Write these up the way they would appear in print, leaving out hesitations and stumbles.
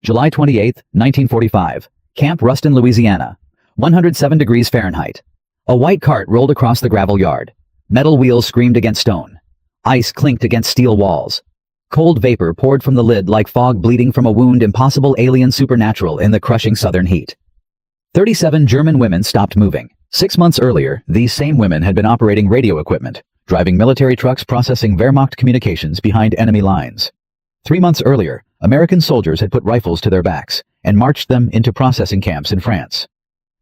July 28, 1945. Camp Ruston, Louisiana. 107 degrees Fahrenheit. A white cart rolled across the gravel yard. Metal wheels screamed against stone. Ice clinked against steel walls. Cold vapor poured from the lid like fog bleeding from a wound, impossible, alien, supernatural in the crushing southern heat. 37 German women stopped moving. 6 months earlier, these same women had been operating radio equipment, driving military trucks, processing Wehrmacht communications behind enemy lines. 3 months earlier, American soldiers had put rifles to their backs and marched them into processing camps in France.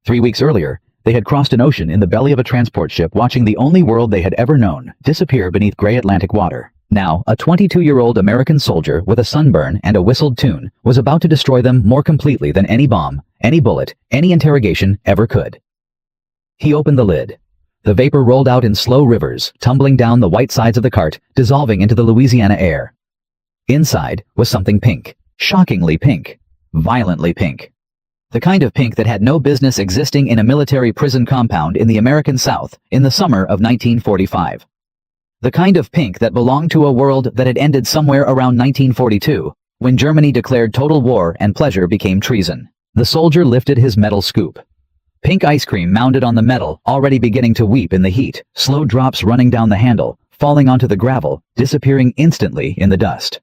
3 weeks earlier, they had crossed an ocean in the belly of a transport ship, watching the only world they had ever known disappear beneath gray Atlantic water. Now, a 22-year-old American soldier with a sunburn and a whistled tune was about to destroy them more completely than any bomb, any bullet, any interrogation ever could. He opened the lid. The vapor rolled out in slow rivers, tumbling down the white sides of the cart, dissolving into the Louisiana air. Inside was something pink, shockingly pink, violently pink. The kind of pink that had no business existing in a military prison compound in the American South in the summer of 1945. The kind of pink that belonged to a world that had ended somewhere around 1942, when Germany declared total war and pleasure became treason. The soldier lifted his metal scoop. Pink ice cream mounded on the metal, already beginning to weep in the heat, slow drops running down the handle, falling onto the gravel, disappearing instantly in the dust.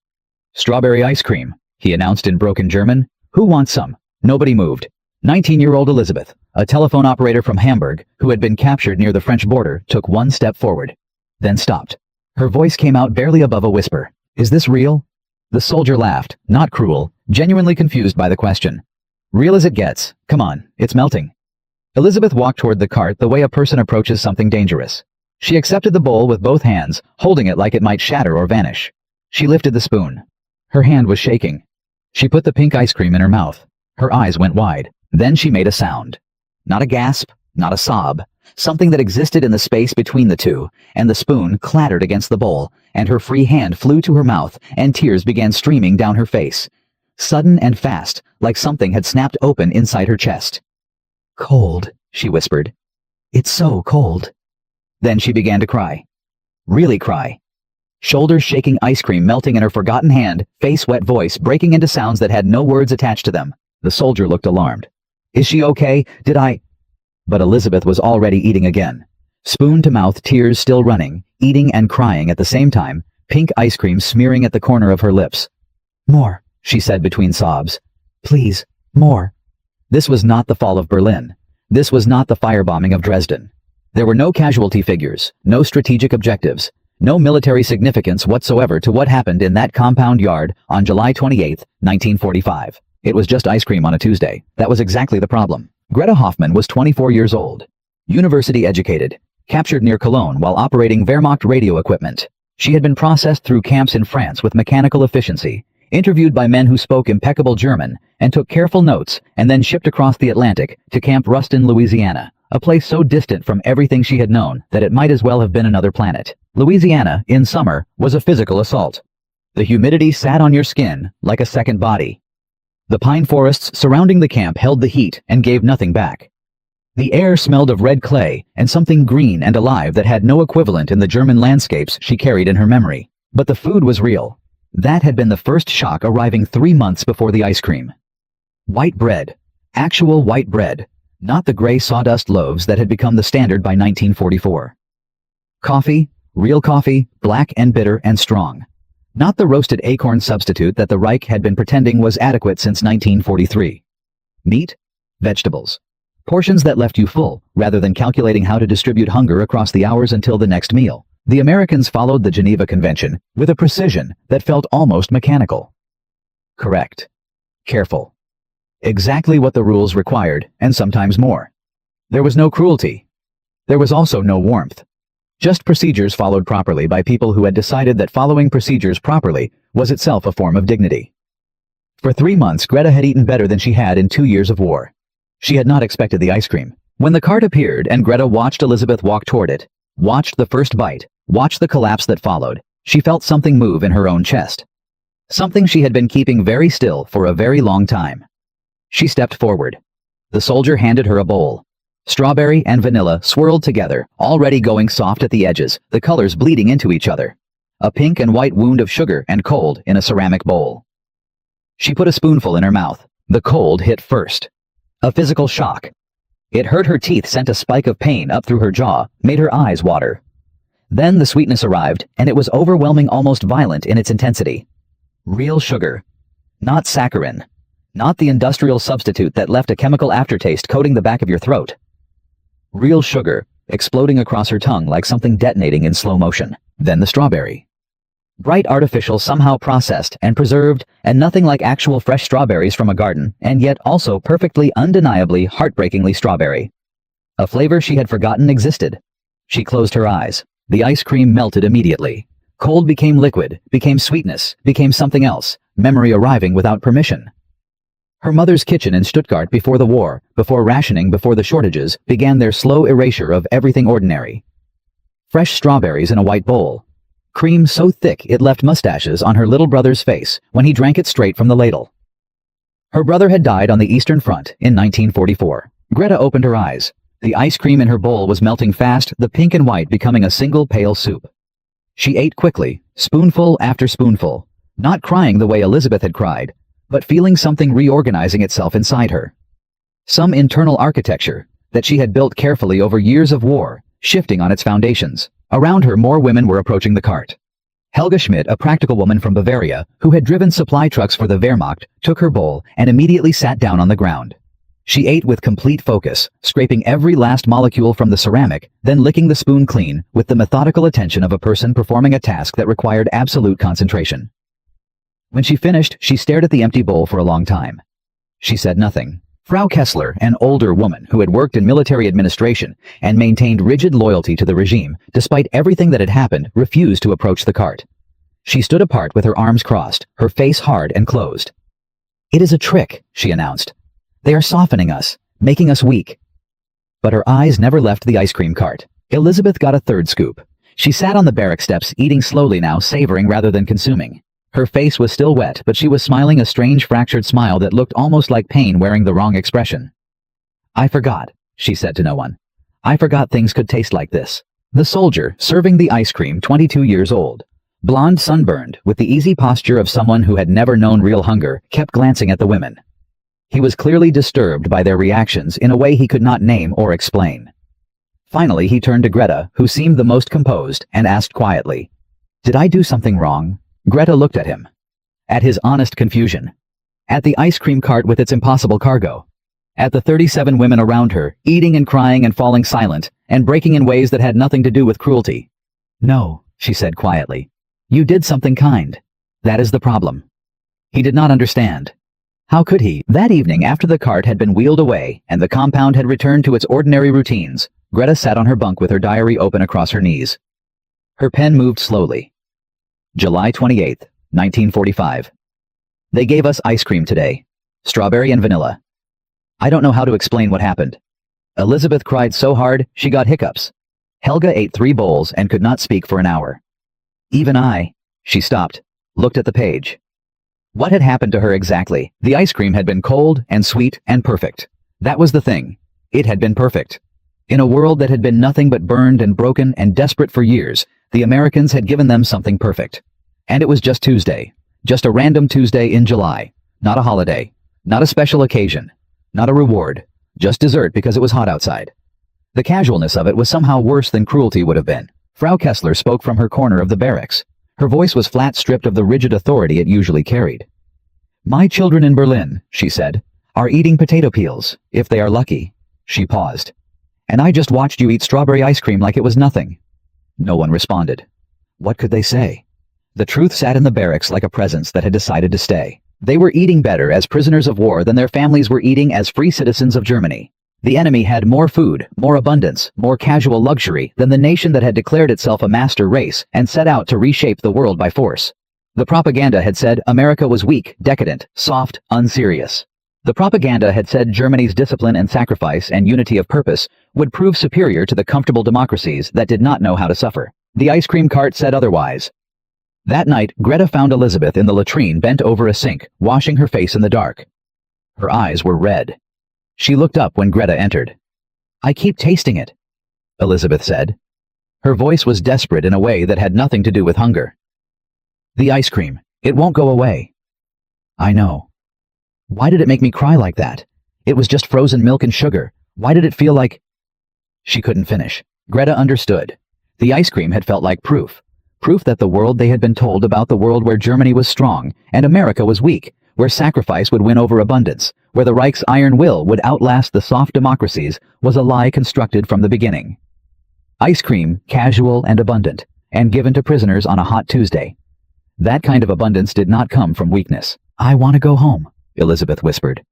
"Strawberry ice cream," he announced in broken German. "Who wants some?" Nobody moved. 19-year-old Elizabeth, a telephone operator from Hamburg, who had been captured near the French border, took one step forward. Then stopped. Her voice came out barely above a whisper. "Is this real?" The soldier laughed, not cruel, genuinely confused by the question. "Real as it gets. Come on, it's melting." Elizabeth walked toward the cart the way a person approaches something dangerous. She accepted the bowl with both hands, holding it like it might shatter or vanish. She lifted the spoon. Her hand was shaking. She put the pink ice cream in her mouth. Her eyes went wide. Then she made a sound. Not a gasp, not a sob. Something that existed in the space between the two, and the spoon clattered against the bowl, and her free hand flew to her mouth, and tears began streaming down her face. Sudden and fast, like something had snapped open inside her chest. "Cold," she whispered. "It's so cold." Then she began to cry. Really cry. Shoulders shaking, ice cream melting in her forgotten hand, face wet, voice breaking into sounds that had no words attached to them. The soldier looked alarmed. "Is she okay? Did I—" But Elizabeth was already eating again. Spoon to mouth, tears still running, eating and crying at the same time, pink ice cream smearing at the corner of her lips. "More," she said between sobs. "Please, more." This was not the fall of Berlin. This was not the firebombing of Dresden. There were no casualty figures, no strategic objectives, no military significance whatsoever to what happened in that compound yard on July 28, 1945. It was just ice cream on a Tuesday. That was exactly the problem. Greta Hoffmann was 24 years old, university educated, captured near Cologne while operating Wehrmacht radio equipment. She had been processed through camps in France with mechanical efficiency, interviewed by men who spoke impeccable German and took careful notes, and then shipped across the Atlantic to Camp Ruston, Louisiana, a place so distant from everything she had known that it might as well have been another planet. Louisiana, in summer, was a physical assault. The humidity sat on your skin like a second body. The pine forests surrounding the camp held the heat and gave nothing back. The air smelled of red clay and something green and alive that had no equivalent in the German landscapes she carried in her memory. But the food was real. That had been the first shock, arriving 3 months before the ice cream. White bread. Actual white bread. Not the gray sawdust loaves that had become the standard by 1944. Coffee. Real coffee, black and bitter and strong. Not the roasted acorn substitute that the Reich had been pretending was adequate since 1943. Meat. Vegetables. Portions that left you full, rather than calculating how to distribute hunger across the hours until the next meal. The Americans followed the Geneva Convention with a precision that felt almost mechanical. Correct. Careful. Exactly what the rules required, and sometimes more. There was no cruelty. There was also no warmth. Just procedures followed properly by people who had decided that following procedures properly was itself a form of dignity. For 3 months, Greta had eaten better than she had in 2 years of war. She had not expected the ice cream. When the cart appeared and Greta watched Elizabeth walk toward it, watched the first bite, watched the collapse that followed, she felt something move in her own chest. Something she had been keeping very still for a very long time. She stepped forward. The soldier handed her a bowl. Strawberry and vanilla swirled together, already going soft at the edges, the colors bleeding into each other. A pink and white wound of sugar and cold in a ceramic bowl. She put a spoonful in her mouth. The cold hit first. A physical shock. It hurt her teeth, sent a spike of pain up through her jaw, made her eyes water. Then the sweetness arrived, and it was overwhelming, almost violent in its intensity. Real sugar. Not saccharin. Not the industrial substitute that left a chemical aftertaste coating the back of your throat. Real sugar, exploding across her tongue like something detonating in slow motion. Then the strawberry. Bright, artificial, somehow processed and preserved, and nothing like actual fresh strawberries from a garden, and yet also perfectly, undeniably, heartbreakingly strawberry. A flavor she had forgotten existed. She closed her eyes. The ice cream melted immediately. Cold became liquid, became sweetness, became something else, memory arriving without permission. Her mother's kitchen in Stuttgart before the war, before rationing, before the shortages, began their slow erasure of everything ordinary. Fresh strawberries in a white bowl. Cream so thick it left mustaches on her little brother's face when he drank it straight from the ladle. Her brother had died on the Eastern Front in 1944. Greta opened her eyes. The ice cream in her bowl was melting fast, the pink and white becoming a single pale soup. She ate quickly, spoonful after spoonful, not crying the way Elizabeth had cried, but feeling something reorganizing itself inside her. Some internal architecture that she had built carefully over years of war, shifting on its foundations. Around her, more women were approaching the cart. Helga Schmidt, a practical woman from Bavaria, who had driven supply trucks for the Wehrmacht, took her bowl and immediately sat down on the ground. She ate with complete focus, scraping every last molecule from the ceramic, then licking the spoon clean with the methodical attention of a person performing a task that required absolute concentration. When she finished, she stared at the empty bowl for a long time. She said nothing. Frau Kessler, an older woman who had worked in military administration and maintained rigid loyalty to the regime, despite everything that had happened, refused to approach the cart. She stood apart with her arms crossed, her face hard and closed. "It is a trick," she announced. "They are softening us, making us weak." But her eyes never left the ice cream cart. Elizabeth got a third scoop. She sat on the barrack steps, eating slowly now, savoring rather than consuming. Her face was still wet, but she was smiling, a strange fractured smile that looked almost like pain wearing the wrong expression. "I forgot," she said to no one. "I forgot things could taste like this." The soldier, serving the ice cream, 22 years old, blonde, sunburned, with the easy posture of someone who had never known real hunger, kept glancing at the women. He was clearly disturbed by their reactions in a way he could not name or explain. Finally, he turned to Greta, who seemed the most composed, and asked quietly, "Did I do something wrong?" Greta looked at him. At his honest confusion. At the ice cream cart with its impossible cargo. At the 37 women around her, eating and crying and falling silent, and breaking in ways that had nothing to do with cruelty. "No," she said quietly. "You did something kind. That is the problem." He did not understand. How could he? That evening, after the cart had been wheeled away and the compound had returned to its ordinary routines, Greta sat on her bunk with her diary open across her knees. Her pen moved slowly. July 28, 1945. "They gave us ice cream today. Strawberry and vanilla. I don't know how to explain what happened. Elizabeth cried so hard, she got hiccups. Helga ate 3 bowls and could not speak for an hour. Even I." She stopped, looked at the page. What had happened to her exactly? The ice cream had been cold and sweet and perfect. That was the thing. It had been perfect. In a world that had been nothing but burned and broken and desperate for years, the Americans had given them something perfect. And it was just Tuesday. Just a random Tuesday in July. Not a holiday. Not a special occasion. Not a reward. Just dessert because it was hot outside. The casualness of it was somehow worse than cruelty would have been. Frau Kessler spoke from her corner of the barracks. Her voice was flat, stripped of the rigid authority it usually carried. "My children in Berlin," she said, "are eating potato peels, if they are lucky." She paused. "And I just watched you eat strawberry ice cream like it was nothing." No one responded. What could they say? The truth sat in the barracks like a presence that had decided to stay. They were eating better as prisoners of war than their families were eating as free citizens of Germany. The enemy had more food, more abundance, more casual luxury than the nation that had declared itself a master race and set out to reshape the world by force. The propaganda had said America was weak, decadent, soft, unserious. The propaganda had said Germany's discipline and sacrifice and unity of purpose would prove superior to the comfortable democracies that did not know how to suffer. The ice cream cart said otherwise. That night, Greta found Elizabeth in the latrine, bent over a sink, washing her face in the dark. Her eyes were red. She looked up when Greta entered. "I keep tasting it," Elizabeth said. Her voice was desperate in a way that had nothing to do with hunger. "The ice cream. It won't go away." I know. Why did it make me cry like that? It was just frozen milk and sugar. Why did it feel like... She couldn't finish. Greta understood. The ice cream had felt like proof. Proof that the world they had been told about, the world where Germany was strong and America was weak, where sacrifice would win over abundance, where the Reich's iron will would outlast the soft democracies, was a lie constructed from the beginning. Ice cream, casual and abundant, and given to prisoners on a hot Tuesday. That kind of abundance did not come from weakness. I want to go home, Elizabeth whispered.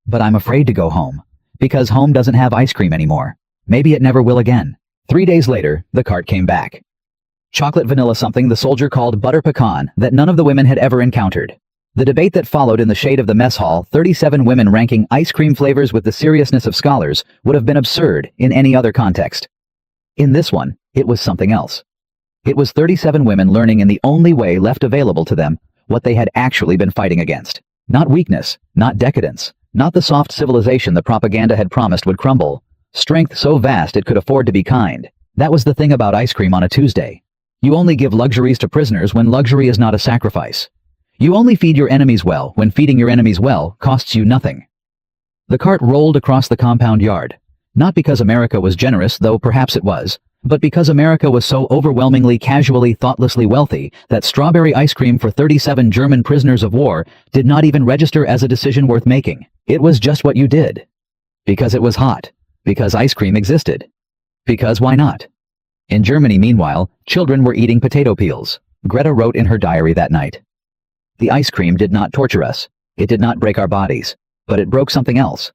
But I'm afraid to go home, because home doesn't have ice cream anymore. Maybe it never will again. 3 days later, the cart came back. Chocolate vanilla something the soldier called butter pecan that none of the women had ever encountered. The debate that followed in the shade of the mess hall, 37 women ranking ice cream flavors with the seriousness of scholars, would have been absurd in any other context. In this one, it was something else. It was 37 women learning in the only way left available to them what they had actually been fighting against. Not weakness, not decadence, not the soft civilization the propaganda had promised would crumble. Strength so vast it could afford to be kind. That was the thing about ice cream on a Tuesday. You only give luxuries to prisoners when luxury is not a sacrifice. You only feed your enemies well when feeding your enemies well costs you nothing. The cart rolled across the compound yard. Not because America was generous, though perhaps it was, but because America was so overwhelmingly casually, thoughtlessly wealthy that strawberry ice cream for 37 German prisoners of war did not even register as a decision worth making. It was just what you did. Because it was hot. Because ice cream existed. Because why not? In Germany, meanwhile, children were eating potato peels. Greta wrote in her diary that night. The ice cream did not torture us. It did not break our bodies. But it broke something else.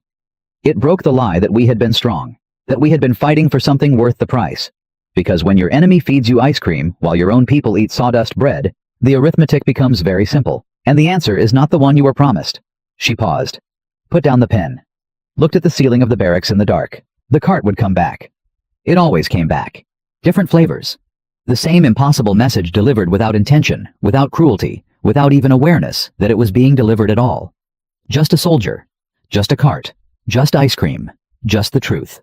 It broke the lie that we had been strong. That we had been fighting for something worth the price. Because when your enemy feeds you ice cream while your own people eat sawdust bread, the arithmetic becomes very simple. And the answer is not the one you were promised. She paused. Put down the pen. Looked at the ceiling of the barracks in the dark. The cart would come back. It always came back. Different flavors. The same impossible message delivered without intention, without cruelty, without even awareness that it was being delivered at all. Just a soldier. Just a cart. Just ice cream. Just the truth.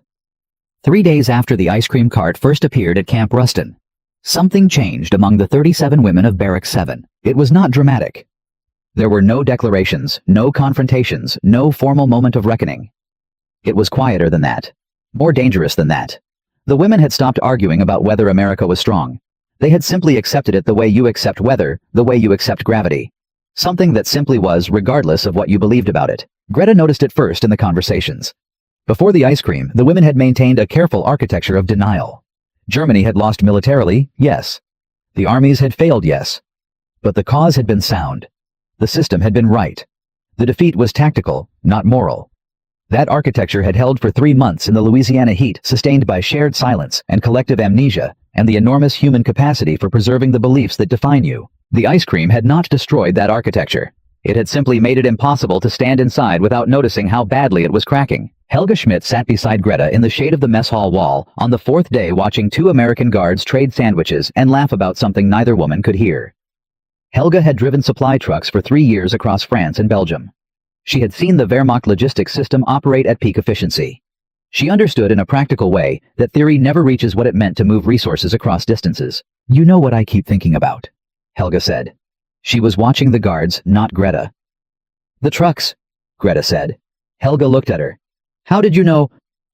3 days after the ice cream cart first appeared at Camp Rustin, something changed among the 37 women of Barrack 7. It was not dramatic. There were no declarations, no confrontations, no formal moment of reckoning. It was quieter than that. More dangerous than that. The women had stopped arguing about whether America was strong. They had simply accepted it the way you accept weather, the way you accept gravity. Something that simply was, regardless of what you believed about it. Greta noticed it first in the conversations. Before the ice cream, the women had maintained a careful architecture of denial. Germany had lost militarily, yes. The armies had failed, yes. But the cause had been sound. The system had been right. The defeat was tactical, not moral. That architecture had held for 3 months in the Louisiana heat, sustained by shared silence and collective amnesia, and the enormous human capacity for preserving the beliefs that define you. The ice cream had not destroyed that architecture. It had simply made it impossible to stand inside without noticing how badly it was cracking. Helga Schmidt sat beside Greta in the shade of the mess hall wall on the 4th day, watching 2 American guards trade sandwiches and laugh about something neither woman could hear. Helga had driven supply trucks for 3 years across France and Belgium. She had seen the Wehrmacht logistics system operate at peak efficiency. She understood in a practical way that theory never reaches what it meant to move resources across distances. You know what I keep thinking about, Helga said. She was watching the guards, not Greta. The trucks, Greta said. Helga looked at her. How did you know?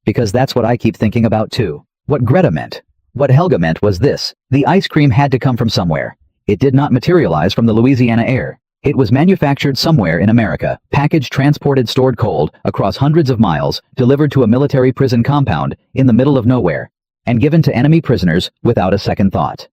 Because that's what I keep thinking about too. What Greta meant. What Helga meant was this: the ice cream had to come from somewhere. It did not materialize from the Louisiana air. It was manufactured somewhere in America, packaged, transported, stored cold, across hundreds of miles, delivered to a military prison compound in the middle of nowhere, and given to enemy prisoners without a second thought.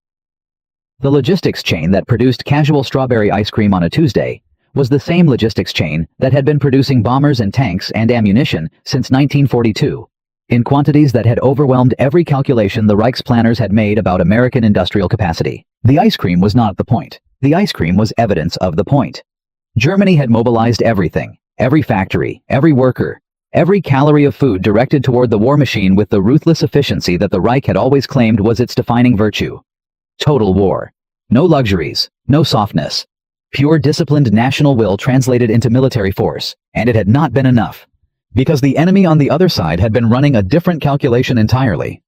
The logistics chain that produced casual strawberry ice cream on a Tuesday was the same logistics chain that had been producing bombers and tanks and ammunition since 1942, in quantities that had overwhelmed every calculation the Reich's planners had made about American industrial capacity. The ice cream was not the point. The ice cream was evidence of the point. Germany had mobilized everything, every factory, every worker, every calorie of food directed toward the war machine with the ruthless efficiency that the Reich had always claimed was its defining virtue. Total war. No luxuries, no softness. Pure disciplined national will translated into military force, and it had not been enough. Because the enemy on the other side had been running a different calculation entirely.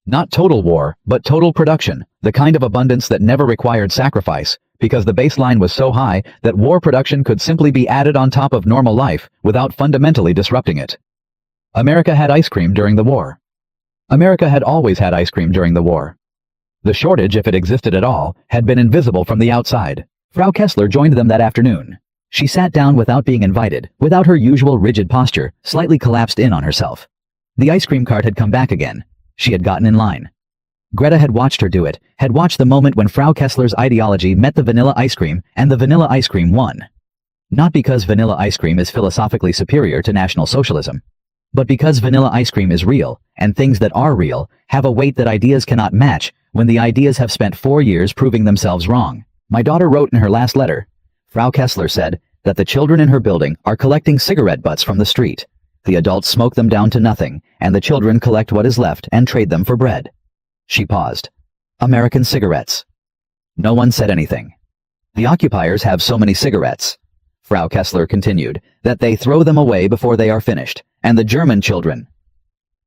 Not total war, but total production, the kind of abundance that never required sacrifice, because the baseline was so high that war production could simply be added on top of normal life without fundamentally disrupting it. America had ice cream during the war. America had always had ice cream during the war. The shortage, if it existed at all, had been invisible from the outside. Frau Kessler joined them that afternoon. She sat down without being invited, without her usual rigid posture, slightly collapsed in on herself. The ice cream cart had come back again. She had gotten in line. Greta had watched her do it, had watched the moment when Frau Kessler's ideology met the vanilla ice cream, and the vanilla ice cream won. Not because vanilla ice cream is philosophically superior to National Socialism, but because vanilla ice cream is real, and things that are real have a weight that ideas cannot match when the ideas have spent 4 years proving themselves wrong. My daughter wrote in her last letter, Frau Kessler said, that the children in her building are collecting cigarette butts from the street. The adults smoke them down to nothing, and the children collect what is left and trade them for bread. She paused. American cigarettes. No one said anything. The occupiers have so many cigarettes, Frau Kessler continued, that they throw them away before they are finished, and the German children.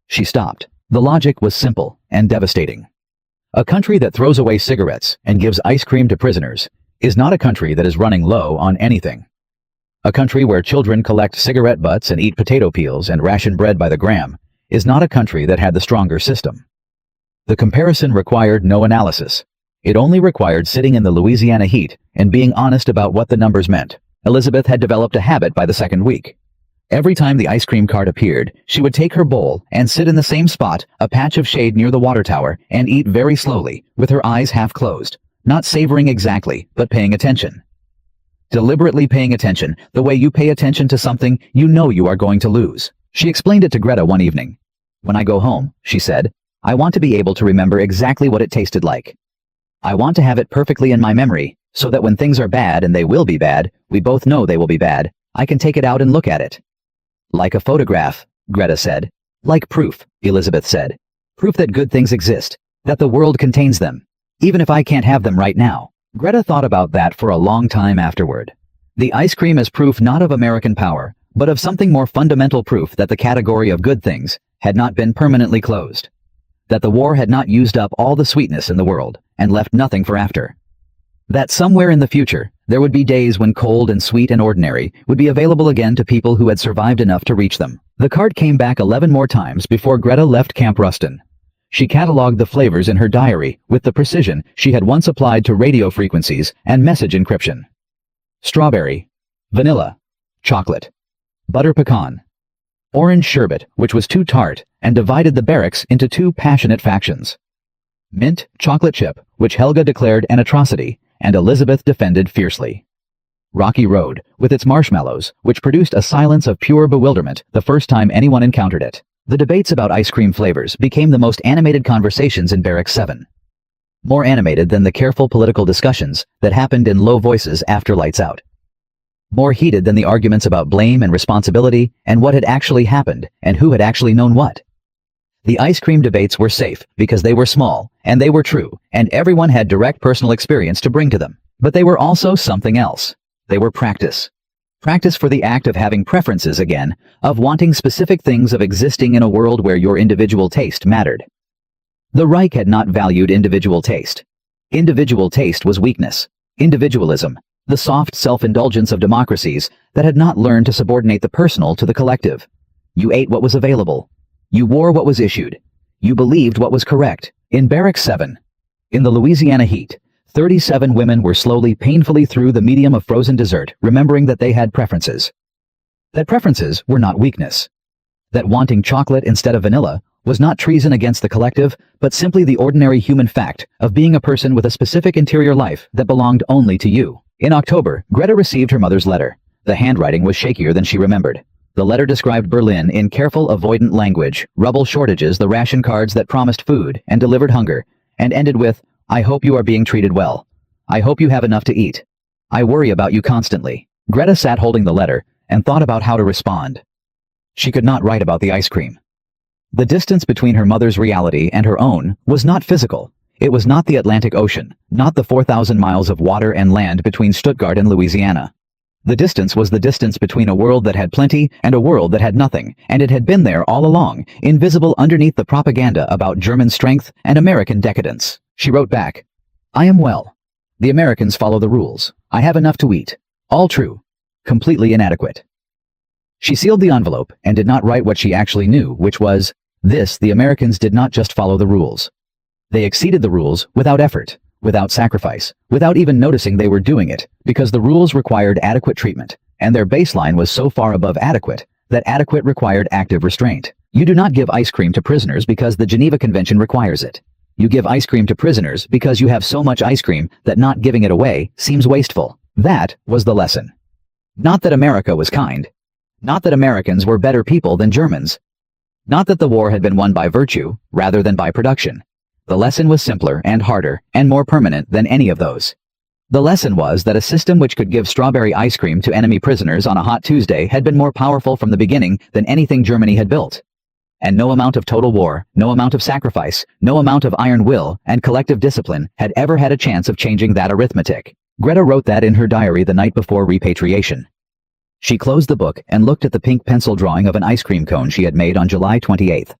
She stopped. The logic was simple and devastating. A country that throws away cigarettes and gives ice cream to prisoners is not a country that is running low on anything. A country where children collect cigarette butts and eat potato peels and ration bread by the gram is not a country that had the stronger system. The comparison required no analysis. It only required sitting in the Louisiana heat and being honest about what the numbers meant. Elizabeth had developed a habit by the second week. Every time the ice cream cart appeared, she would take her bowl and sit in the same spot, a patch of shade near the water tower, and eat very slowly, with her eyes half closed, not savoring exactly, but paying attention. Deliberately paying attention, the way you pay attention to something you know you are going to lose. She explained it to Greta one evening. When I go home, she said, I want to be able to remember exactly what it tasted like. I want to have it perfectly in my memory, so that when things are bad, and they will be bad, we both know they will be bad, I can take it out and look at it. Like a photograph, Greta said. Like proof, Elizabeth said. Proof that good things exist, that the world contains them, even if I can't have them right now. Greta thought about that for a long time afterward. The ice cream as proof not of American power, but of something more fundamental, proof that the category of good things had not been permanently closed. That the war had not used up all the sweetness in the world and left nothing for after. That somewhere in the future, there would be days when cold and sweet and ordinary would be available again to people who had survived enough to reach them. The cart came back 11 more times before Greta left Camp Ruston. She catalogued the flavors in her diary with the precision she had once applied to radio frequencies and message encryption. Strawberry, vanilla, chocolate, butter pecan, orange sherbet, which was too tart and divided the barracks into two passionate factions. Mint chocolate chip, which Helga declared an atrocity and Elizabeth defended fiercely. Rocky Road, with its marshmallows, which produced a silence of pure bewilderment the first time anyone encountered it. The debates about ice cream flavors became the most animated conversations in Barracks 7. More animated than the careful political discussions that happened in low voices after lights out. More heated than the arguments about blame and responsibility and what had actually happened and who had actually known what. The ice cream debates were safe because they were small, and they were true, and everyone had direct personal experience to bring to them. But they were also something else. They were practice. Practice for the act of having preferences again, of wanting specific things, of existing in a world where your individual taste mattered. The Reich had not valued individual taste. Individual taste was weakness. Individualism, the soft self-indulgence of democracies that had not learned to subordinate the personal to the collective. You ate what was available. You wore what was issued. You believed what was correct. In Barracks 7, in the Louisiana heat, 37 women were slowly, painfully through the medium of frozen dessert, remembering that they had preferences. That preferences were not weakness. That wanting chocolate instead of vanilla was not treason against the collective, but simply the ordinary human fact of being a person with a specific interior life that belonged only to you. In October, Greta received her mother's letter. The handwriting was shakier than she remembered. The letter described Berlin in careful, avoidant language, rubble shortages, the ration cards that promised food and delivered hunger, and ended with, I hope you are being treated well. I hope you have enough to eat. I worry about you constantly. Greta sat holding the letter and thought about how to respond. She could not write about the ice cream. The distance between her mother's reality and her own was not physical. It was not the Atlantic Ocean, not the 4,000 miles of water and land between Stuttgart and Louisiana. The distance was the distance between a world that had plenty and a world that had nothing, and it had been there all along, invisible underneath the propaganda about German strength and American decadence. She wrote back, I am well. The Americans follow the rules. I have enough to eat. All true. Completely inadequate. She sealed the envelope and did not write what she actually knew, which was, this: the Americans did not just follow the rules. They exceeded the rules without effort, without sacrifice, without even noticing they were doing it, because the rules required adequate treatment, and their baseline was so far above adequate that adequate required active restraint. You do not give ice cream to prisoners because the Geneva Convention requires it. You give ice cream to prisoners because you have so much ice cream that not giving it away seems wasteful. That was the lesson. Not that America was kind. Not that Americans were better people than Germans. Not that the war had been won by virtue rather than by production. The lesson was simpler and harder and more permanent than any of those. The lesson was that a system which could give strawberry ice cream to enemy prisoners on a hot Tuesday had been more powerful from the beginning than anything Germany had built. And no amount of total war, no amount of sacrifice, no amount of iron will and collective discipline had ever had a chance of changing that arithmetic. Greta wrote that in her diary the night before repatriation. She closed the book and looked at the pink pencil drawing of an ice cream cone she had made on July 28th.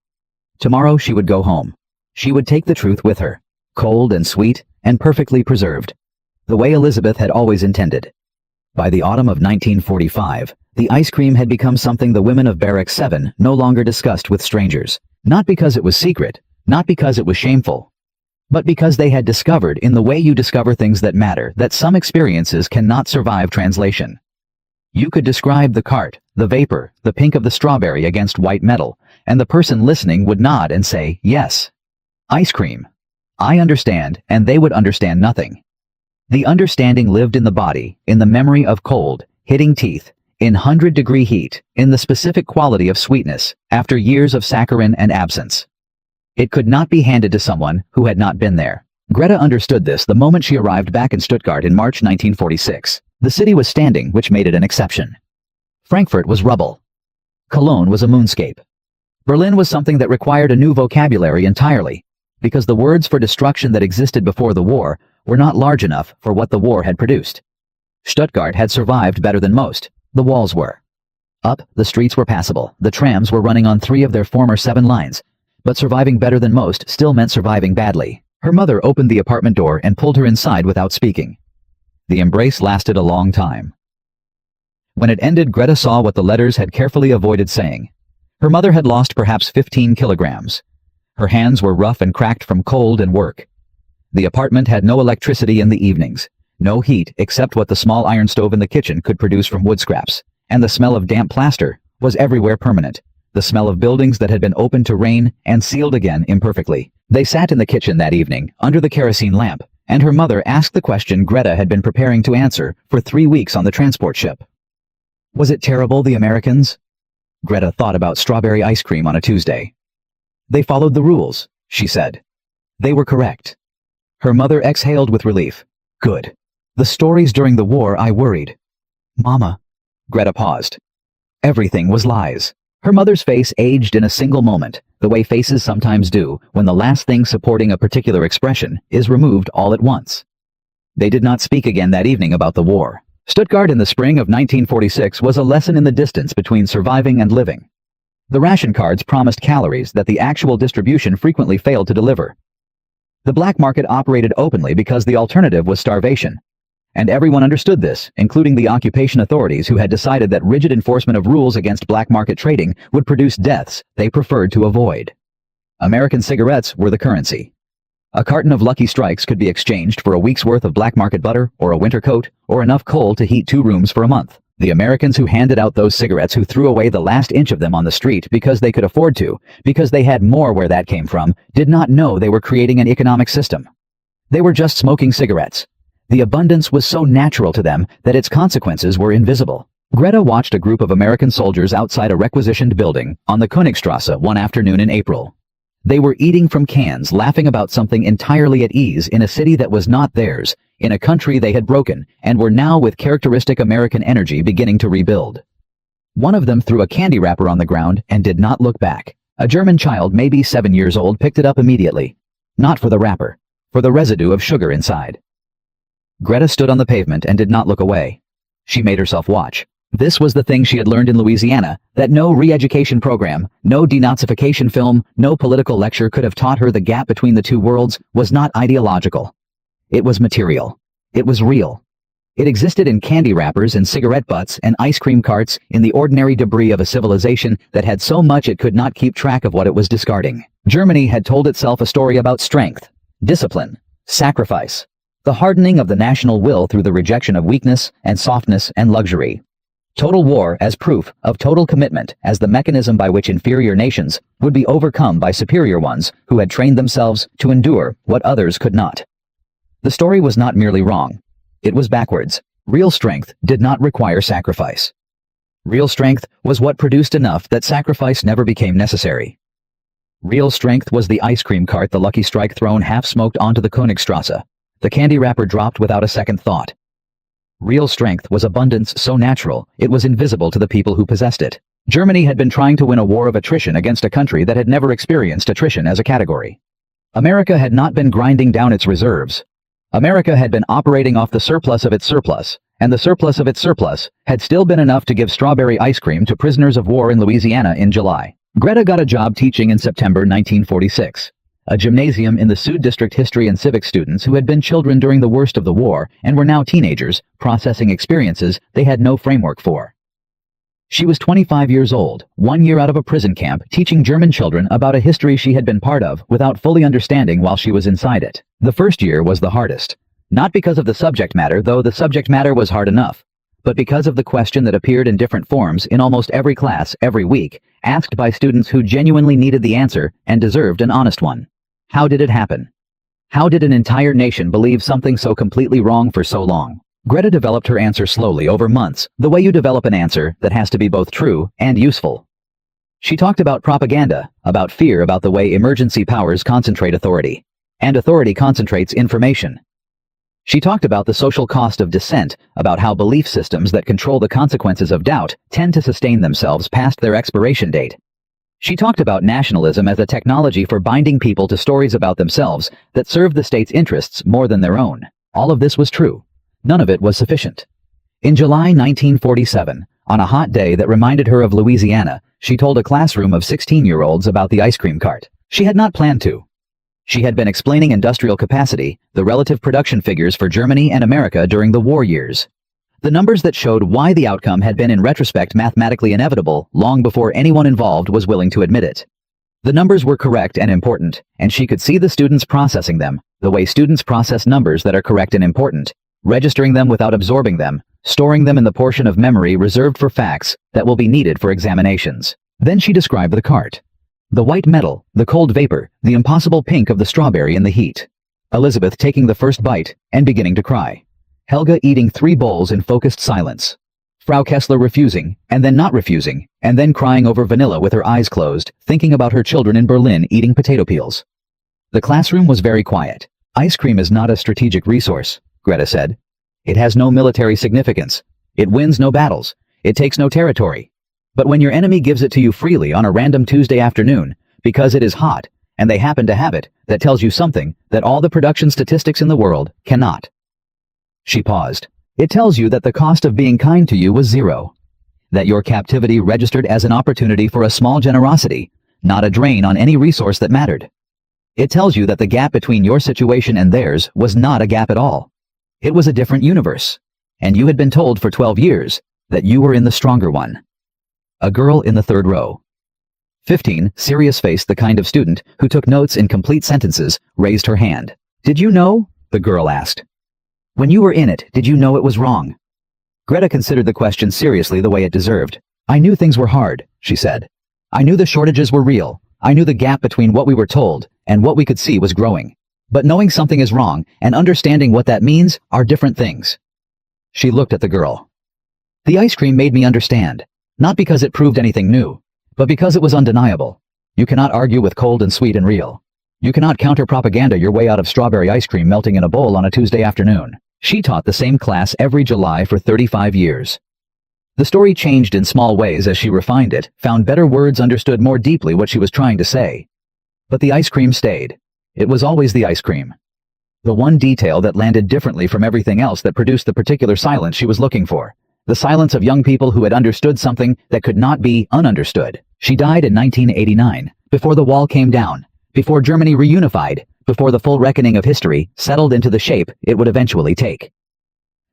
Tomorrow she would go home. She would take the truth with her, cold and sweet and perfectly preserved, the way Elizabeth had always intended. By the autumn of 1945, the ice cream had become something the women of Barracks 7 no longer discussed with strangers, not because it was secret, not because it was shameful, but because they had discovered, in the way you discover things that matter, that some experiences cannot survive translation. You could describe the cart, the vapor, the pink of the strawberry against white metal, and the person listening would nod and say, yes. Ice cream. I understand, and they would understand nothing. The understanding lived in the body, in the memory of cold, hitting teeth, in 100-degree heat, in the specific quality of sweetness, after years of saccharine and absence. It could not be handed to someone who had not been there. Greta understood this the moment she arrived back in Stuttgart in March 1946. The city was standing, which made it an exception. Frankfurt was rubble. Cologne was a moonscape. Berlin was something that required a new vocabulary entirely, because the words for destruction that existed before the war were not large enough for what the war had produced. Stuttgart had survived better than most. The walls were up, the streets were passable, the trams were running on 3 of their former 7 lines, but surviving better than most still meant surviving badly. Her mother opened the apartment door and pulled her inside without speaking. The embrace lasted a long time. When it ended, Greta saw what the letters had carefully avoided saying. Her mother had lost perhaps 15 kilograms. Her hands were rough and cracked from cold and work. The apartment had no electricity in the evenings, no heat except what the small iron stove in the kitchen could produce from wood scraps, and the smell of damp plaster was everywhere permanent, the smell of buildings that had been opened to rain and sealed again imperfectly. They sat in the kitchen that evening, under the kerosene lamp, and her mother asked the question Greta had been preparing to answer for 3 weeks on the transport ship. Was it terrible, the Americans? Greta thought about strawberry ice cream on a Tuesday. They followed the rules, she said. They were correct. Her mother exhaled with relief. Good. The stories during the war, I worried. Mama. Greta paused. Everything was lies. Her mother's face aged in a single moment, the way faces sometimes do when the last thing supporting a particular expression is removed all at once. They did not speak again that evening about the war. Stuttgart in the spring of 1946 was a lesson in the distance between surviving and living. The ration cards promised calories that the actual distribution frequently failed to deliver. The black market operated openly because the alternative was starvation. And everyone understood this, including the occupation authorities who had decided that rigid enforcement of rules against black market trading would produce deaths they preferred to avoid. American cigarettes were the currency. A carton of Lucky Strikes could be exchanged for a week's worth of black market butter, or a winter coat, or enough coal to heat 2 rooms for a month. The Americans who handed out those cigarettes, who threw away the last inch of them on the street because they could afford to, because they had more where that came from, did not know they were creating an economic system. They were just smoking cigarettes. The abundance was so natural to them that its consequences were invisible. Greta watched a group of American soldiers outside a requisitioned building on the Königstrasse one afternoon in April. They were eating from cans, laughing about something entirely at ease in a city that was not theirs, in a country they had broken, and were now with characteristic American energy beginning to rebuild. One of them threw a candy wrapper on the ground and did not look back. A German child, maybe 7 years old, picked it up immediately. Not for the wrapper, for the residue of sugar inside. Greta stood on the pavement and did not look away. She made herself watch. This was the thing she had learned in Louisiana, that no re-education program, no denazification film, no political lecture could have taught her. The gap between the two worlds was not ideological. It was material. It was real. It existed in candy wrappers and cigarette butts and ice cream carts, in the ordinary debris of a civilization that had so much it could not keep track of what it was discarding. Germany had told itself a story about strength, discipline, sacrifice, the hardening of the national will through the rejection of weakness and softness and luxury. Total war as proof of total commitment as the mechanism by which inferior nations would be overcome by superior ones who had trained themselves to endure what others could not. The story was not merely wrong. It was backwards. Real strength did not require sacrifice. Real strength was what produced enough that sacrifice never became necessary. Real strength was the ice cream cart, the Lucky Strike thrown half-smoked onto the Königstrasse, the candy wrapper dropped without a second thought. Real strength was abundance so natural it was invisible to the people who possessed it. Germany had been trying to win a war of attrition against a country that had never experienced attrition as a category. America had not been grinding down its reserves. America had been operating off the surplus of its surplus, and the surplus of its surplus had still been enough to give strawberry ice cream to prisoners of war in Louisiana in July. Greta got a job teaching in September 1946. A gymnasium in the Sud District history and civics students who had been children during the worst of the war and were now teenagers, processing experiences they had no framework for. She was 25 years old, 1 year out of a prison camp, teaching German children about a history she had been part of without fully understanding while she was inside it. The first year was the hardest. Not because of the subject matter, though the subject matter was hard enough, but because of the question that appeared in different forms in almost every class, every week, asked by students who genuinely needed the answer and deserved an honest one. How did it happen? How did an entire nation believe something so completely wrong for so long? Greta developed her answer slowly over months, the way you develop an answer that has to be both true and useful. She talked about propaganda, about fear, about the way emergency powers concentrate authority, and authority concentrates information. She talked about the social cost of dissent, about how belief systems that control the consequences of doubt tend to sustain themselves past their expiration date. She talked about nationalism as a technology for binding people to stories about themselves that serve the state's interests more than their own. All of this was true. None of it was sufficient. In July 1947, on a hot day that reminded her of Louisiana, she told a classroom of 16-year-olds about the ice cream cart. She had not planned to. She had been explaining industrial capacity, the relative production figures for Germany and America during the war years. The numbers that showed why the outcome had been in retrospect mathematically inevitable long before anyone involved was willing to admit it. The numbers were correct and important, and she could see the students processing them, the way students process numbers that are correct and important, registering them without absorbing them, storing them in the portion of memory reserved for facts that will be needed for examinations. Then she described the cart. The white metal, the cold vapor, the impossible pink of the strawberry in the heat. Elizabeth taking the first bite and beginning to cry. Helga eating 3 bowls in focused silence. Frau Kessler refusing, and then not refusing, and then crying over vanilla with her eyes closed, thinking about her children in Berlin eating potato peels. The classroom was very quiet. Ice cream is not a strategic resource, Greta said. It has no military significance. It wins no battles. It takes no territory. But when your enemy gives it to you freely on a random Tuesday afternoon, because it is hot, and they happen to have it, that tells you something that all the production statistics in the world cannot. She paused. It tells you that the cost of being kind to you was 0. That your captivity registered as an opportunity for a small generosity, not a drain on any resource that mattered. It tells you that the gap between your situation and theirs was not a gap at all. It was a different universe. And you had been told for 12 years that you were in the stronger one. A girl in the 3rd row. 15, serious-faced, the kind of student who took notes in complete sentences, raised her hand. Did you know? The girl asked. When you were in it, did you know it was wrong? Greta considered the question seriously the way it deserved. I knew things were hard, she said. I knew the shortages were real. I knew the gap between what we were told and what we could see was growing. But knowing something is wrong and understanding what that means are different things. She looked at the girl. The ice cream made me understand. Not because it proved anything new, but because it was undeniable. You cannot argue with cold and sweet and real. You cannot counter-propaganda your way out of strawberry ice cream melting in a bowl on a Tuesday afternoon. She taught the same class every July for 35 years. The story changed in small ways as she refined it, found better words, understood more deeply what she was trying to say. But the ice cream stayed. It was always the ice cream. The one detail that landed differently from everything else that produced the particular silence she was looking for. The silence of young people who had understood something that could not be ununderstood. She died in 1989, before the wall came down, before Germany reunified, before the full reckoning of history settled into the shape it would eventually take.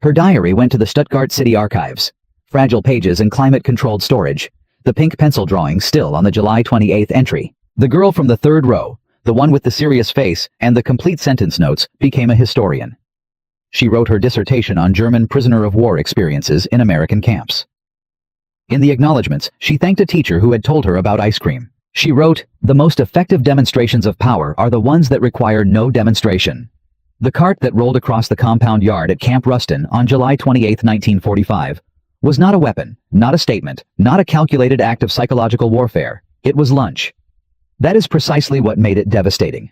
Her diary went to the Stuttgart City Archives. Fragile pages and climate-controlled storage. The pink pencil drawing still on the July 28th entry. The girl from the third row, the one with the serious face and the complete sentence notes, became a historian. She wrote her dissertation on German prisoner of war experiences in American camps. In the acknowledgments, she thanked a teacher who had told her about ice cream. She wrote, "The most effective demonstrations of power are the ones that require no demonstration." The cart that rolled across the compound yard at Camp Ruston on July 28, 1945, was not a weapon, not a statement, not a calculated act of psychological warfare. It was lunch. That is precisely what made it devastating.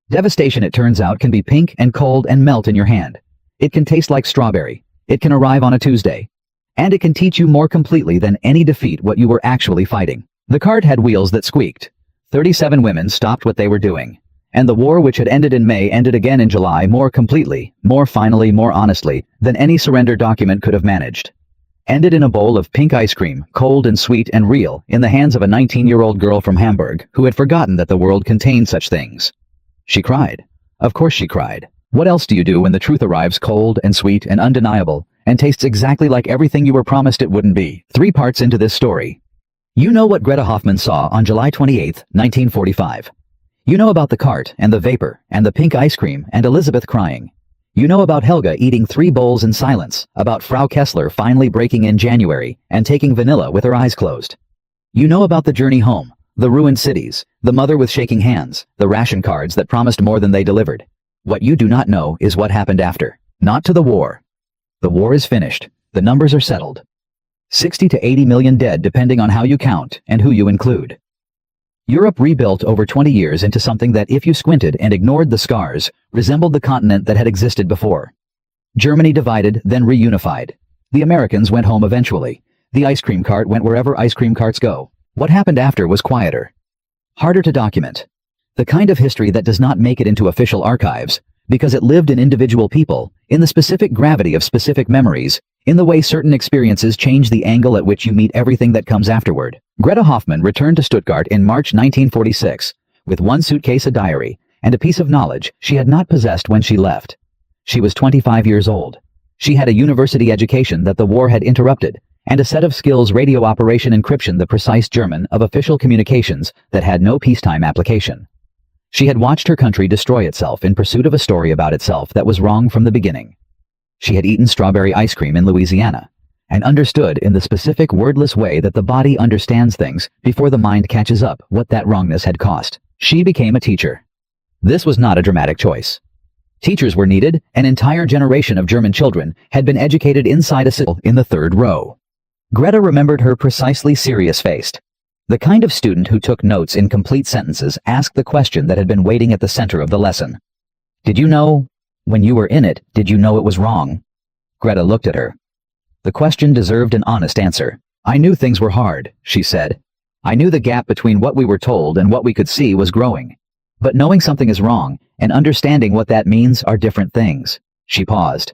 Devastation, it turns out, can be pink and cold and melt in your hand. It can taste like strawberry. It can arrive on a Tuesday. And it can teach you more completely than any defeat what you were actually fighting. The cart had wheels that squeaked. 37 women stopped what they were doing. And the war, which had ended in May, ended again in July, more completely, more finally, more honestly, than any surrender document could have managed. Ended in a bowl of pink ice cream, cold and sweet and real, in the hands of a 19-year-old girl from Hamburg who had forgotten that the world contained such things. She cried. Of course she cried. What else do you do when the truth arrives cold and sweet and undeniable, and tastes exactly like everything you were promised it wouldn't be? 3 parts into this story. You know what Greta Hoffmann saw on July 28, 1945. You know about the cart and the vapor and the pink ice cream and Elizabeth crying. You know about Helga eating 3 bowls in silence, about Frau Kessler finally breaking in January and taking vanilla with her eyes closed. You know about the journey home, the ruined cities, the mother with shaking hands, the ration cards that promised more than they delivered. What you do not know is what happened after. Not to the war. The war is finished. The numbers are settled. 60 to 80 million dead depending on how you count and who you include. Europe rebuilt over 20 years into something that, if you squinted and ignored the scars, resembled the continent that had existed before. Germany divided, then reunified. The Americans went home eventually. The ice cream cart went wherever ice cream carts go. What happened after was quieter. Harder to document. The kind of history that does not make it into official archives, because it lived in individual people, in the specific gravity of specific memories, in the way certain experiences change the angle at which you meet everything that comes afterward. Greta Hoffmann returned to Stuttgart in March 1946, with 1 suitcase, a diary, and a piece of knowledge she had not possessed when she left. She was 25 years old. She had a university education that the war had interrupted, and a set of skills: radio operation, encryption, the precise German of official communications that had no peacetime application. She had watched her country destroy itself in pursuit of a story about itself that was wrong from the beginning. She had eaten strawberry ice cream in Louisiana, and understood in the specific wordless way that the body understands things before the mind catches up what that wrongness had cost. She became a teacher. This was not a dramatic choice. Teachers were needed. An entire generation of German children had been educated inside a cell in the third row. Greta remembered her precisely serious-faced. The kind of student who took notes in complete sentences asked the question that had been waiting at the center of the lesson. Did you know? When you were in it, did you know it was wrong? Greta looked at her. The question deserved an honest answer. I knew things were hard, she said. I knew the gap between what we were told and what we could see was growing. But knowing something is wrong, and understanding what that means, are different things. She paused.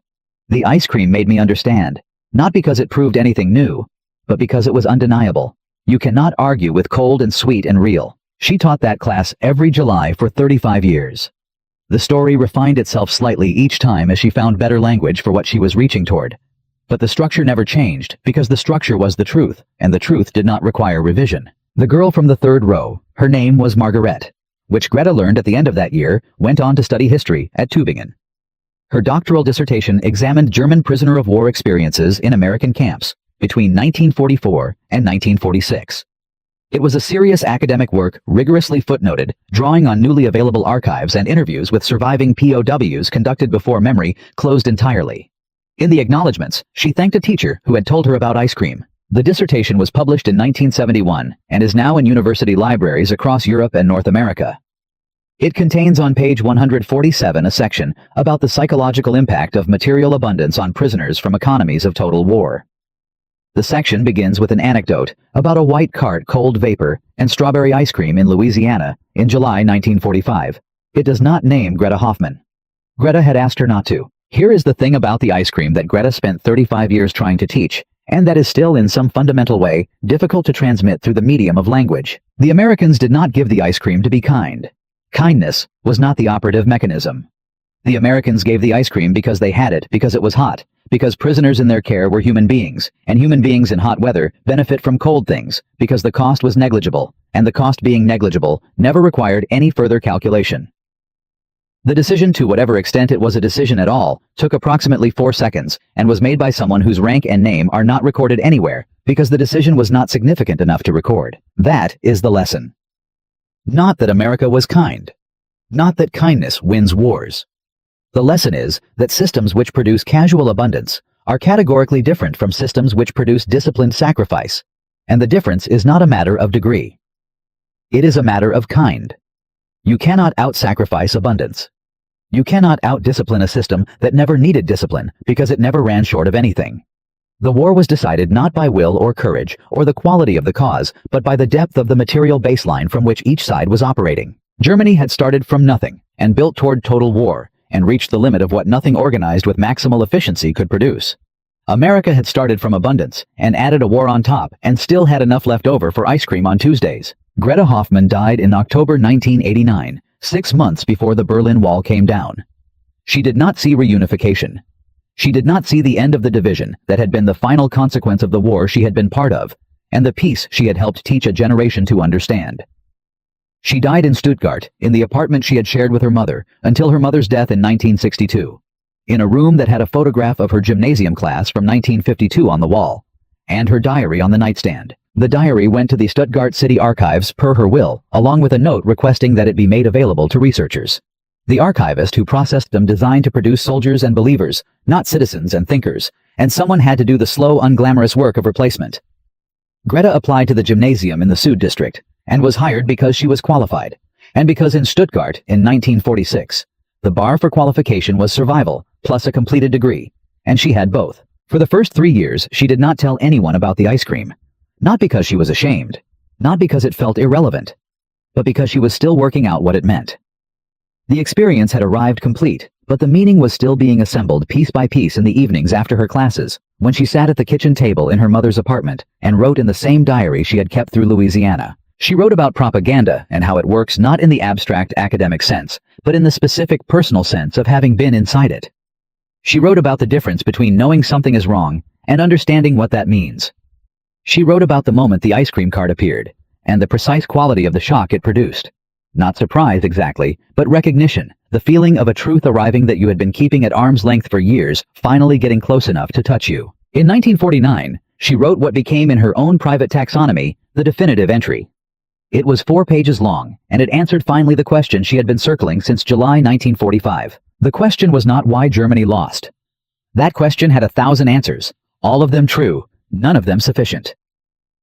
The ice cream made me understand. Not because it proved anything new, but because it was undeniable. You cannot argue with cold and sweet and real. She taught that class every July for 35 years. The story refined itself slightly each time as she found better language for what she was reaching toward. But the structure never changed, because the structure was the truth, and the truth did not require revision. The girl from the third row, her name was Margaret, which Greta learned at the end of that year, went on to study history at Tübingen. Her doctoral dissertation examined German prisoner of war experiences in American camps between 1944 and 1946. It was a serious academic work, rigorously footnoted, drawing on newly available archives and interviews with surviving POWs conducted before memory closed entirely. In the acknowledgments, she thanked a teacher who had told her about ice cream. The dissertation was published in 1971 and is now in university libraries across Europe and North America. It contains on page 147 a section about the psychological impact of material abundance on prisoners from economies of total war. The section begins with an anecdote about a white cart, cold vapor, and strawberry ice cream in Louisiana in July 1945. It does not name Greta Hoffmann. Greta had asked her not to. Here is the thing about the ice cream that Greta spent 35 years trying to teach, and that is still in some fundamental way difficult to transmit through the medium of language. The Americans did not give the ice cream to be kind. Kindness was not the operative mechanism. The Americans gave the ice cream because they had it, because it was hot, because prisoners in their care were human beings, and human beings in hot weather benefit from cold things, because the cost was negligible, and the cost being negligible never required any further calculation. The decision, to whatever extent it was a decision at all, took approximately 4 seconds, and was made by someone whose rank and name are not recorded anywhere, because the decision was not significant enough to record. That is the lesson. Not that America was kind. Not that kindness wins wars. The lesson is that systems which produce casual abundance are categorically different from systems which produce disciplined sacrifice, and the difference is not a matter of degree. It is a matter of kind. You cannot out-sacrifice abundance. You cannot out-discipline a system that never needed discipline because it never ran short of anything. The war was decided not by will or courage or the quality of the cause, but by the depth of the material baseline from which each side was operating. Germany had started from nothing and built toward total war, and reached the limit of what nothing organized with maximal efficiency could produce. America had started from abundance and added a war on top and still had enough left over for ice cream on Tuesdays. Greta Hoffmann died in October 1989, 6 months before the Berlin Wall came down. She did not see reunification. She did not see the end of the division that had been the final consequence of the war she had been part of, and the peace she had helped teach a generation to understand. She died in Stuttgart, in the apartment she had shared with her mother, until her mother's death in 1962, in a room that had a photograph of her gymnasium class from 1952 on the wall, and her diary on the nightstand. The diary went to the Stuttgart City Archives per her will, along with a note requesting that it be made available to researchers. The archivist who processed them designed to produce soldiers and believers, not citizens and thinkers, and someone had to do the slow, unglamorous work of replacement. Greta applied to the gymnasium in the Süd district, and was hired because she was qualified, and because in Stuttgart, in 1946, the bar for qualification was survival, plus a completed degree, and she had both. For the first 3 years, she did not tell anyone about the ice cream. Not because she was ashamed, not because it felt irrelevant, but because she was still working out what it meant. The experience had arrived complete, but the meaning was still being assembled piece by piece in the evenings after her classes, when she sat at the kitchen table in her mother's apartment and wrote in the same diary she had kept through Louisiana. She wrote about propaganda and how it works not in the abstract academic sense, but in the specific personal sense of having been inside it. She wrote about the difference between knowing something is wrong and understanding what that means. She wrote about the moment the ice cream cart appeared, and the precise quality of the shock it produced. Not surprise exactly, but recognition, the feeling of a truth arriving that you had been keeping at arm's length for years, finally getting close enough to touch you. In 1949, she wrote what became in her own private taxonomy, the definitive entry. It was 4 pages long, and it answered finally the question she had been circling since July 1945. The question was not why Germany lost. That question had 1,000 answers, all of them true, none of them sufficient.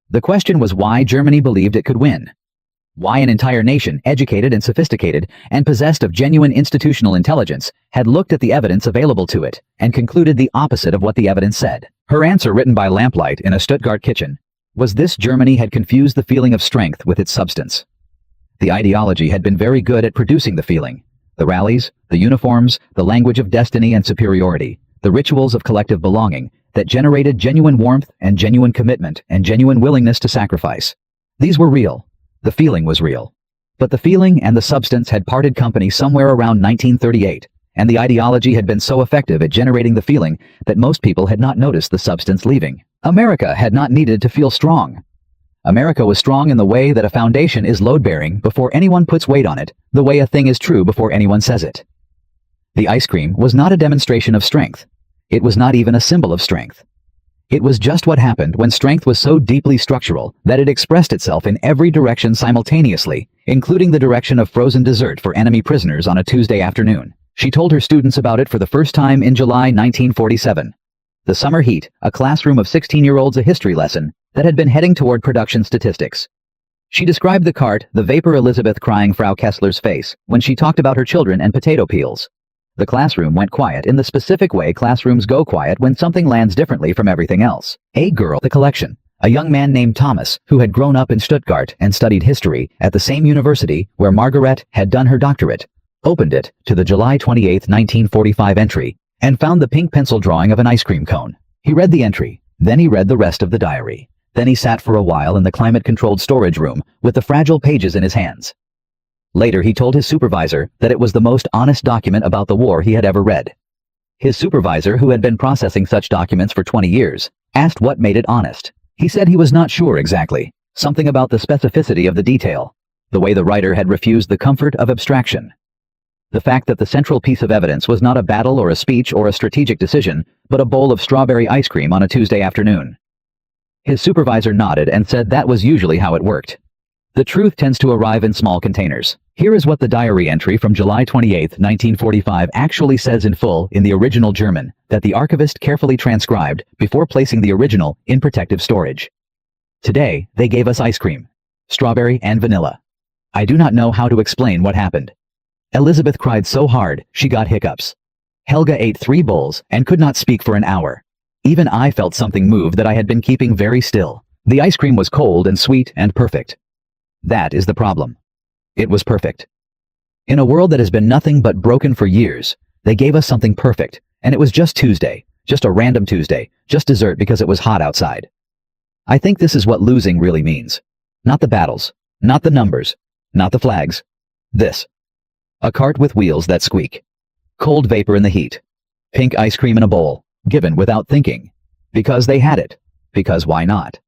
The question was why Germany believed it could win. Why an entire nation, educated and sophisticated, and possessed of genuine institutional intelligence, had looked at the evidence available to it, and concluded the opposite of what the evidence said. Her answer, written by lamplight in a Stuttgart kitchen, was this: Germany had confused the feeling of strength with its substance. The ideology had been very good at producing the feeling. The rallies, the uniforms, the language of destiny and superiority, the rituals of collective belonging, that generated genuine warmth and genuine commitment and genuine willingness to sacrifice. These were real. The feeling was real. But the feeling and the substance had parted company somewhere around 1938, and the ideology had been so effective at generating the feeling that most people had not noticed the substance leaving. America had not needed to feel strong. America was strong in the way that a foundation is load-bearing before anyone puts weight on it, the way a thing is true before anyone says it. The ice cream was not a demonstration of strength. It was not even a symbol of strength. It was just what happened when strength was so deeply structural that it expressed itself in every direction simultaneously, including the direction of frozen dessert for enemy prisoners on a Tuesday afternoon. She told her students about it for the first time in July 1947. The summer heat, a classroom of 16-year-olds, a history lesson that had been heading toward production statistics. She described the cart, the vapor Elizabeth crying Frau Kessler's face, when she talked about her children and potato peels. The classroom went quiet in the specific way classrooms go quiet when something lands differently from everything else. A girl, the collection, a young man named Thomas, who had grown up in Stuttgart and studied history at the same university where Margaret had done her doctorate, opened it to the July 28, 1945 entry, and found the pink pencil drawing of an ice cream cone. He read the entry, then he read the rest of the diary. Then he sat for a while in the climate-controlled storage room with the fragile pages in his hands. Later he told his supervisor that it was the most honest document about the war he had ever read. His supervisor, who had been processing such documents for 20 years, asked what made it honest. He said he was not sure exactly. Something about the specificity of the detail. The way the writer had refused the comfort of abstraction. The fact that the central piece of evidence was not a battle or a speech or a strategic decision, but a bowl of strawberry ice cream on a Tuesday afternoon. His supervisor nodded and said that was usually how it worked. The truth tends to arrive in small containers. Here is what the diary entry from July 28, 1945 actually says in full in the original German, that the archivist carefully transcribed before placing the original in protective storage. Today, they gave us ice cream. Strawberry and vanilla. I do not know how to explain what happened. Elizabeth cried so hard, she got hiccups. Helga ate 3 bowls and could not speak for an hour. Even I felt something move that I had been keeping very still. The ice cream was cold and sweet and perfect. That is the problem. It was perfect. In a world that has been nothing but broken for years, they gave us something perfect, and it was just Tuesday, just a random Tuesday, just dessert because it was hot outside. I think this is what losing really means. Not the battles, not the numbers, not the flags. This. A cart with wheels that squeak. Cold vapor in the heat. Pink ice cream in a bowl, given without thinking. Because they had it. Because why not?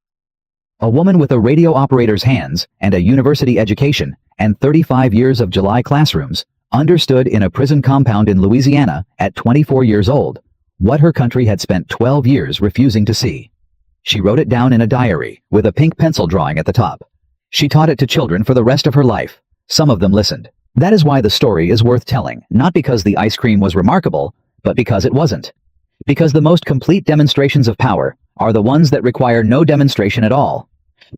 A woman with a radio operator's hands and a university education and 35 years of July classrooms understood in a prison compound in Louisiana at 24 years old what her country had spent 12 years refusing to see. She wrote it down in a diary with a pink pencil drawing at the top. She taught it to children for the rest of her life. Some of them listened. That is why the story is worth telling, not because the ice cream was remarkable, but because it wasn't. Because the most complete demonstrations of power are the ones that require no demonstration at all.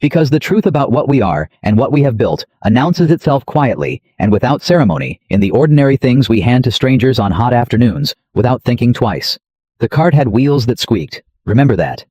Because the truth about what we are and what we have built announces itself quietly and without ceremony in the ordinary things we hand to strangers on hot afternoons without thinking twice. The cart had wheels that squeaked. Remember that.